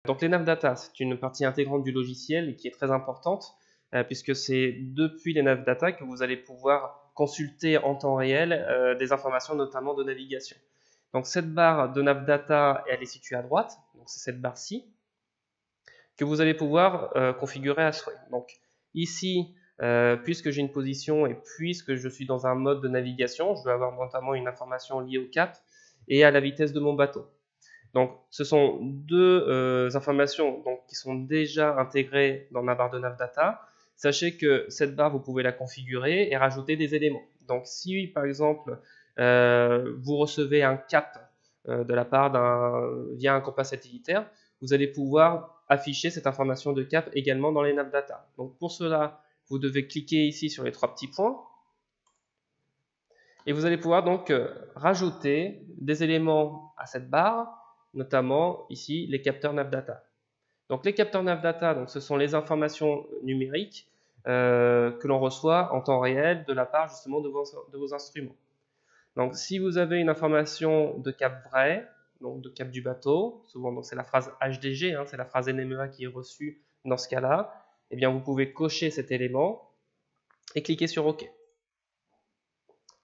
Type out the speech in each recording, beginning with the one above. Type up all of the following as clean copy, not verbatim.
Donc les navdata, c'est une partie intégrante du logiciel et qui est très importante puisque c'est depuis les navdata que vous allez pouvoir consulter en temps réel des informations notamment de navigation. Donc cette barre de navdata, elle est située à droite, donc c'est cette barre-ci, que vous allez pouvoir configurer à souhait. Donc ici, puisque j'ai une position et puisque je suis dans un mode de navigation, je vais avoir notamment une information liée au cap et à la vitesse de mon bateau. Donc ce sont deux informations donc, qui sont déjà intégrées dans ma barre de navdata. Sachez que cette barre, vous pouvez la configurer et rajouter des éléments. Donc si par exemple vous recevez un cap de la part via un compas satellitaire, vous allez pouvoir afficher cette information de cap également dans les navdata. Donc pour cela, vous devez cliquer ici sur les trois petits points et vous allez pouvoir donc rajouter des éléments à cette barre, notamment ici les capteurs navdata. Donc les capteurs navdata, donc ce sont les informations numériques que l'on reçoit en temps réel de la part justement de vos instruments. Donc si vous avez une information de cap vrai, donc de cap du bateau, souvent c'est la phrase HDG, c'est la phrase NMEA qui est reçue dans ce cas-là, eh bien vous pouvez cocher cet élément et cliquer sur OK.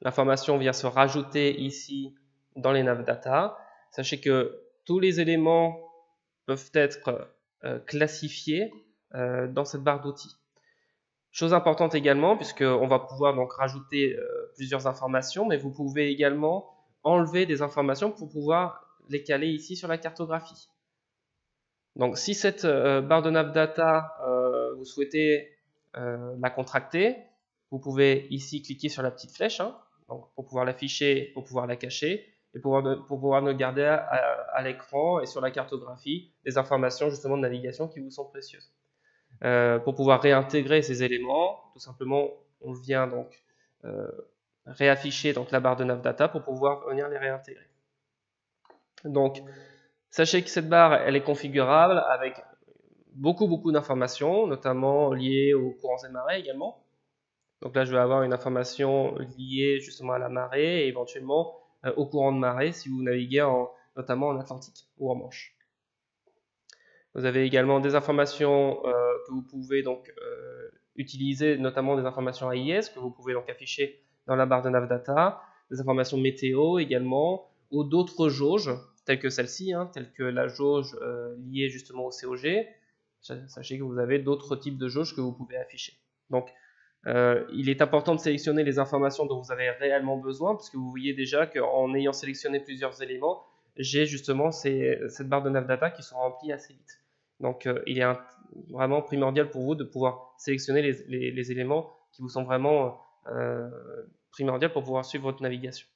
L'information vient se rajouter ici dans les navdata. Sachez que tous les éléments peuvent être classifiés dans cette barre d'outils. Chose importante également, puisqu'on va pouvoir donc rajouter plusieurs informations, mais vous pouvez également enlever des informations pour pouvoir les caler ici sur la cartographie. Donc si cette barre de navdata, vous souhaitez la contracter, vous pouvez ici cliquer sur la petite flèche donc pour pouvoir l'afficher, pour pouvoir la cacher, et pour pouvoir ne garder à l'écran et sur la cartographie des informations justement de navigation qui vous sont précieuses. Pour pouvoir réintégrer ces éléments, tout simplement, on vient donc réafficher donc, la barre de navdata pour pouvoir venir les réintégrer. Donc, sachez que cette barre, elle est configurable avec beaucoup d'informations, notamment liées aux courants et marées également. Donc là, je vais avoir une information liée justement à la marée et éventuellement au courant de marée si vous naviguez notamment en Atlantique ou en Manche. Vous avez également des informations que vous pouvez donc utiliser, notamment des informations AIS que vous pouvez donc afficher dans la barre de navdata, des informations météo également, ou d'autres jauges telles que celle-ci, telles que la jauge liée justement au COG. Sachez que vous avez d'autres types de jauges que vous pouvez afficher. Donc, il est important de sélectionner les informations dont vous avez réellement besoin, parce que vous voyez déjà qu'en ayant sélectionné plusieurs éléments, j'ai justement cette barre de navdata qui sont remplies assez vite. Donc, il est vraiment primordial pour vous de pouvoir sélectionner les éléments qui vous sont vraiment primordiaux pour pouvoir suivre votre navigation.